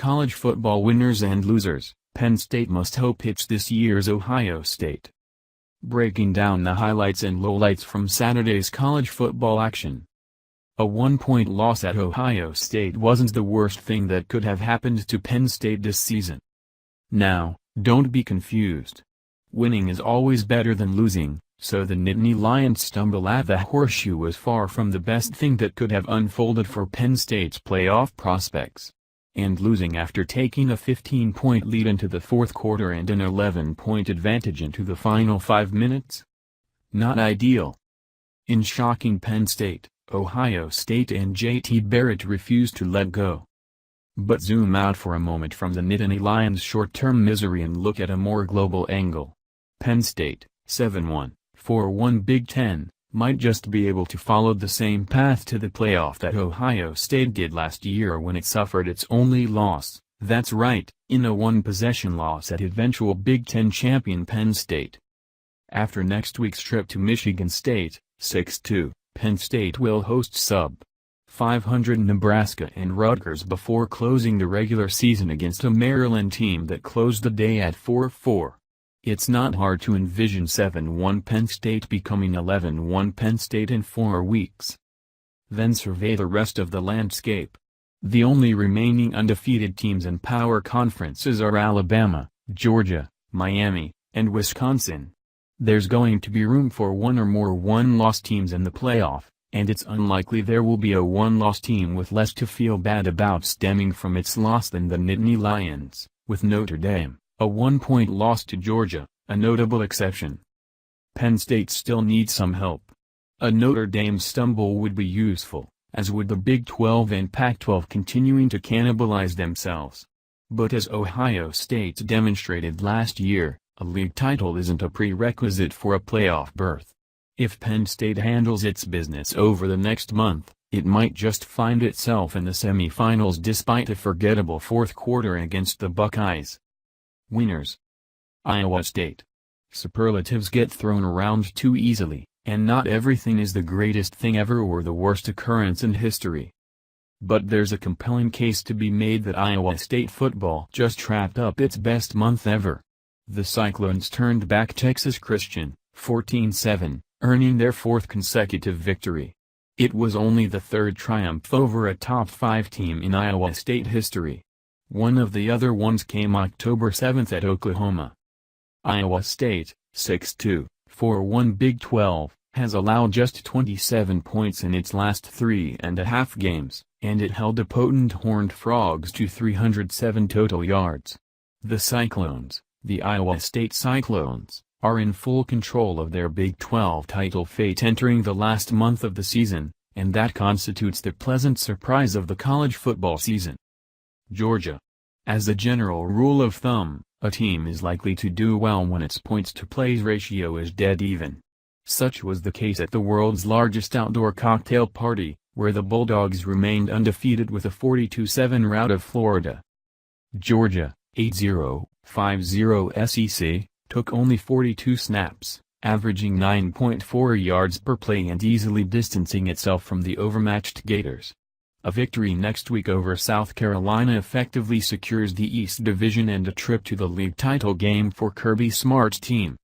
College football winners and losers, Penn State must hope hits this year's Ohio State. Breaking down the highlights and lowlights from Saturday's college football action. A 1-point loss at Ohio State wasn't the worst thing that could have happened to Penn State this season. Now, don't be confused. Winning is always better than losing, so the Nittany Lions' stumble at the Horseshoe was far from the best thing that could have unfolded for Penn State's playoff prospects. And losing after taking a 15-point lead into the fourth quarter and an 11-point advantage into the final 5 minutes? Not ideal. In shocking Penn State, Ohio State and J.T. Barrett refused to let go. But zoom out for a moment from the Nittany Lions' short-term misery and look at a more global angle. Penn State, 7-1, 4-1 Big Ten, might just be able to follow the same path to the playoff that Ohio State did last year when it suffered its only loss, that's right, in a one-possession loss at eventual Big Ten champion Penn State. After next week's trip to Michigan State, 6-2, Penn State will host sub-500 Nebraska and Rutgers before closing the regular season against a Maryland team that closed the day at 4-4. It's not hard to envision 7-1 Penn State becoming 11-1 Penn State in 4 weeks. Then survey the rest of the landscape. The only remaining undefeated teams in power conferences are Alabama, Georgia, Miami, and Wisconsin. There's going to be room for one or more one-loss teams in the playoff, and it's unlikely there will be a one-loss team with less to feel bad about stemming from its loss than the Nittany Lions, with Notre Dame, a 1-point loss to Georgia, a notable exception. Penn State still needs some help. A Notre Dame stumble would be useful, as would the Big 12 and Pac-12 continuing to cannibalize themselves. But as Ohio State demonstrated last year, a league title isn't a prerequisite for a playoff berth. If Penn State handles its business over the next month, it might just find itself in the semifinals despite a forgettable fourth quarter against the Buckeyes. Winners. Iowa State. Superlatives get thrown around too easily, and not everything is the greatest thing ever or the worst occurrence in history. But there's a compelling case to be made that Iowa State football just wrapped up its best month ever. The Cyclones turned back Texas Christian, 14-7, earning their 4th consecutive victory. It was only the 3rd triumph over a top 5 team in Iowa State history. One of the other ones came October 7 at Oklahoma. Iowa State, 6-2, 4-1 Big 12, has allowed just 27 points in its last 3.5 games, and it held a potent Horned Frogs to 307 total yards. The Cyclones, the Iowa State Cyclones, are in full control of their Big 12 title fate entering the last month of the season, and that constitutes the pleasant surprise of the college football season. Georgia. As a general rule of thumb, a team is likely to do well when its points-to-plays ratio is dead even. Such was the case at the world's largest outdoor cocktail party, where the Bulldogs remained undefeated with a 42-7 rout of Florida. Georgia, 8-0, 5-0 SEC, took only 42 snaps, averaging 9.4 yards per play and easily distancing itself from the overmatched Gators. A victory next week over South Carolina effectively secures the East Division and a trip to the league title game for Kirby Smart's team.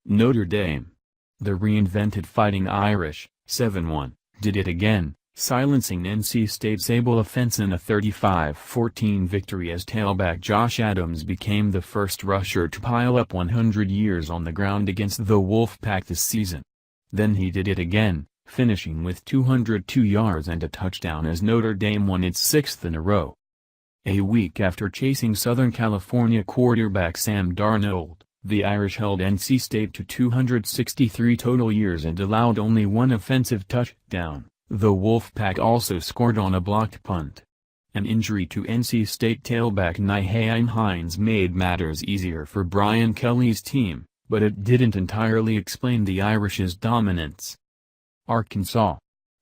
Notre Dame. The reinvented Fighting Irish, 7-1, did it again, silencing NC State's able offense in a 35-14 victory as tailback Josh Adams became the first rusher to pile up 100 years on the ground against the Wolfpack this season. Then he did it again, finishing with 202 yards and a touchdown as Notre Dame won its 6th in a row. A week after chasing Southern California quarterback Sam Darnold, the Irish held NC State to 263 total yards and allowed only one offensive touchdown. The Wolfpack also scored on a blocked punt. An injury to NC State tailback Nyheim Hines made matters easier for Brian Kelly's team, but it didn't entirely explain the Irish's dominance. Arkansas.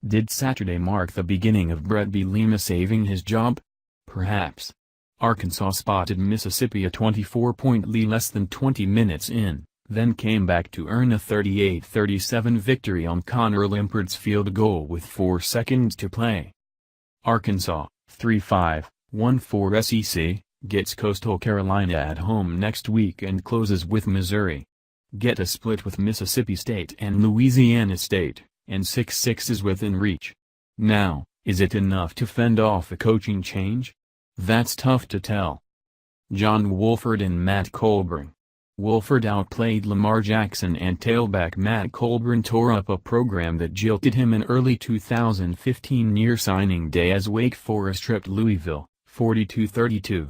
Did Saturday mark the beginning of Brett Bielema saving his job? Perhaps. Arkansas spotted Mississippi a 24-point lead less than 20 minutes in, then came back to earn a 38-37 victory on Connor Limpard's field goal with 4 seconds to play. Arkansas, 3-5, 1-4 SEC, gets Coastal Carolina at home next week and closes with Missouri. Get a split with Mississippi State and Louisiana State, and 6-6 is within reach. Now, is it enough to fend off a coaching change? That's tough to tell. John Wolford and Matt Colburn. Wolford outplayed Lamar Jackson and tailback Matt Colburn tore up a program that jilted him in early 2015 near signing day as Wake Forest tripped Louisville, 42-32.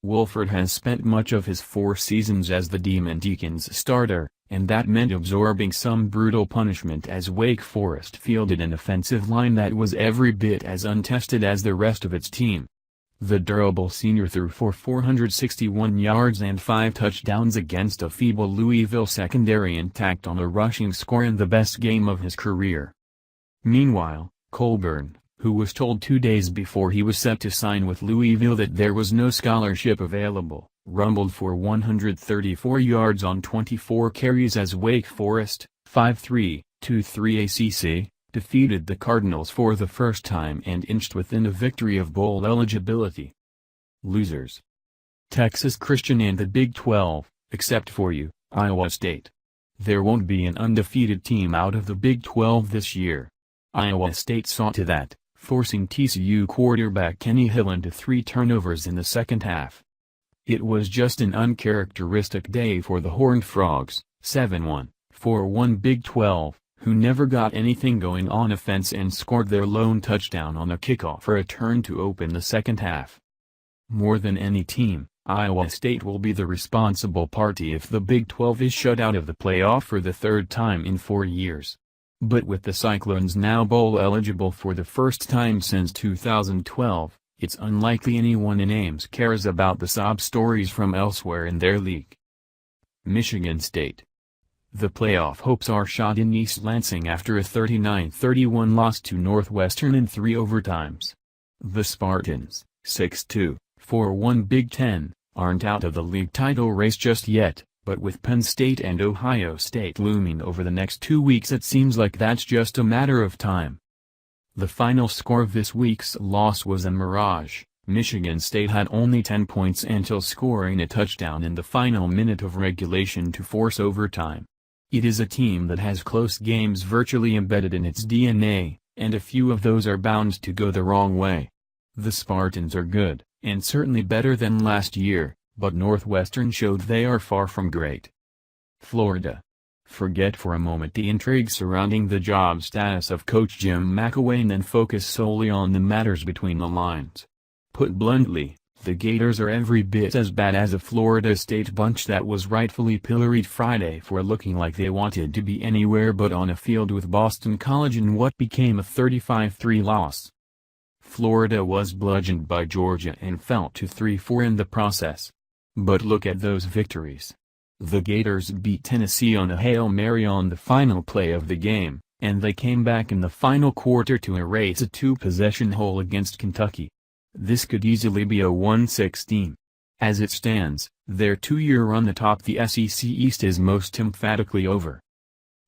Wolford has spent much of his 4 seasons as the Demon Deacons starter, and that meant absorbing some brutal punishment as Wake Forest fielded an offensive line that was every bit as untested as the rest of its team. The durable senior threw for 461 yards and 5 touchdowns against a feeble Louisville secondary and tacked on a rushing score in the best game of his career. Meanwhile, Colburn, who was told 2 days before he was set to sign with Louisville that there was no scholarship available, rumbled for 134 yards on 24 carries as Wake Forest, 5-3, 2-3 ACC, defeated the Cardinals for the first time and inched within a victory of bowl eligibility. Losers. Texas Christian and the Big 12, except for you, Iowa State. There won't be an undefeated team out of the Big 12 this year. Iowa State saw to that, forcing TCU quarterback Kenny Hill into 3 turnovers in the second half. It was just an uncharacteristic day for the Horned Frogs, 7-1, 4-1 Big 12. Who never got anything going on offense and scored their lone touchdown on a kickoff return to open the second half. More than any team, Iowa State will be the responsible party if the Big 12 is shut out of the playoff for the 3rd time in 4 years. But with the Cyclones now bowl eligible for the first time since 2012, it's unlikely anyone in Ames cares about the sob stories from elsewhere in their league. Michigan State. The playoff hopes are shot in East Lansing after a 39-31 loss to Northwestern in 3 overtimes. The Spartans, 6-2, 4-1 Big Ten, aren't out of the league title race just yet, but with Penn State and Ohio State looming over the next 2 weeks it seems like that's just a matter of time. The final score of this week's loss was a mirage. Michigan State had only 10 points until scoring a touchdown in the final minute of regulation to force overtime. It is a team that has close games virtually embedded in its DNA, and a few of those are bound to go the wrong way. The Spartans are good, and certainly better than last year, but Northwestern showed they are far from great. Florida. Forget for a moment the intrigue surrounding the job status of Coach Jim McElwain and focus solely on the matters between the lines. Put bluntly, the Gators are every bit as bad as a Florida State bunch that was rightfully pilloried Friday for looking like they wanted to be anywhere but on a field with Boston College in what became a 35-3 loss. Florida was bludgeoned by Georgia and fell to 3-4 in the process. But look at those victories. The Gators beat Tennessee on a Hail Mary on the final play of the game, and they came back in the final quarter to erase a 2-possession hole against Kentucky. This could easily be a 1-6 team. As it stands, their 2-year run atop the SEC East is most emphatically over.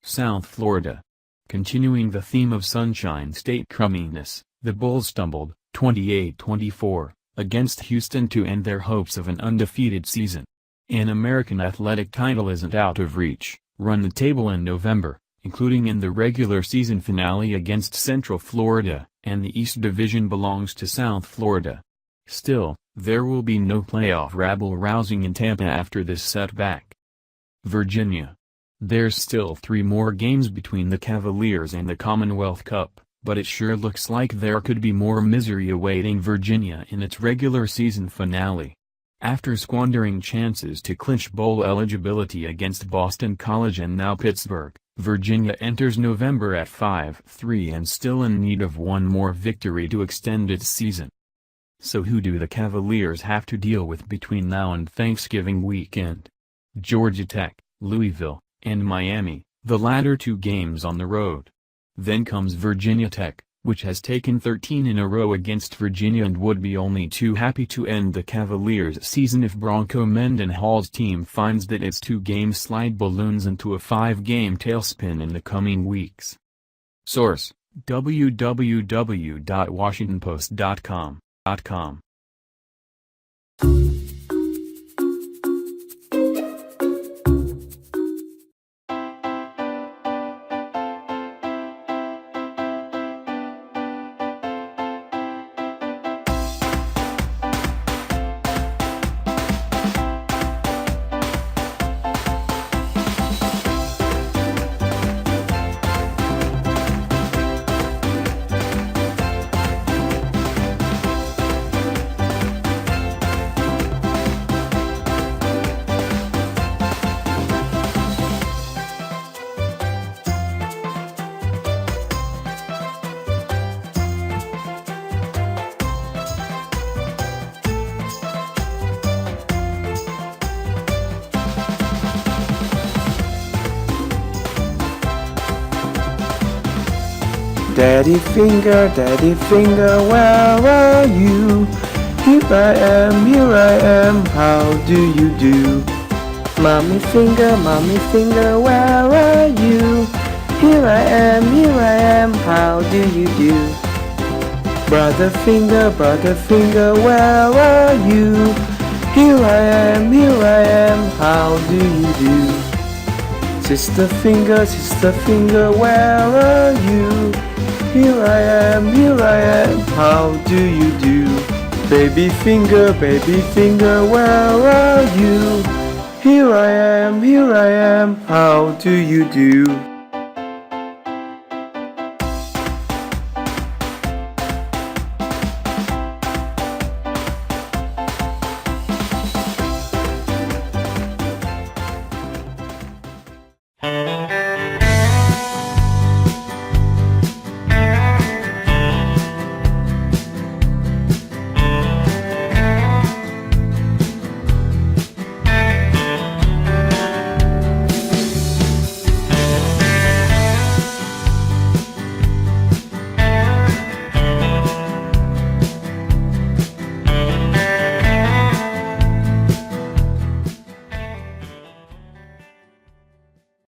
South Florida. Continuing the theme of Sunshine State crumminess, the Bulls stumbled, 28-24, against Houston to end their hopes of an undefeated season. An American Athletic title isn't out of reach. Run the table in November, including in the regular season finale against Central Florida, and the East Division belongs to South Florida. Still, there will be no playoff rabble-rousing in Tampa after this setback. Virginia. There's still 3 more games between the Cavaliers and the Commonwealth Cup, but it sure looks like there could be more misery awaiting Virginia in its regular season finale. After squandering chances to clinch bowl eligibility against Boston College and now Pittsburgh, Virginia enters November at 5-3 and still in need of one more victory to extend its season. So who do the Cavaliers have to deal with between now and Thanksgiving weekend? Georgia Tech, Louisville, and Miami, the latter 2 games on the road. Then comes Virginia Tech, which has taken 13 in a row against Virginia and would be only too happy to end the Cavaliers' season if Bronco Mendenhall's team finds that its 2-game slide balloons into a 5-game tailspin in the coming weeks. Source: www.washingtonpost.com Daddy finger, where are you? Here I am, how do you do? Mommy finger, where are you? Here I am, how do you do? Brother finger, where are you? Here I am, how do you do? Sister finger, where are you? Here I am, how do you do? Baby finger, where are you? Here I am, how do you do?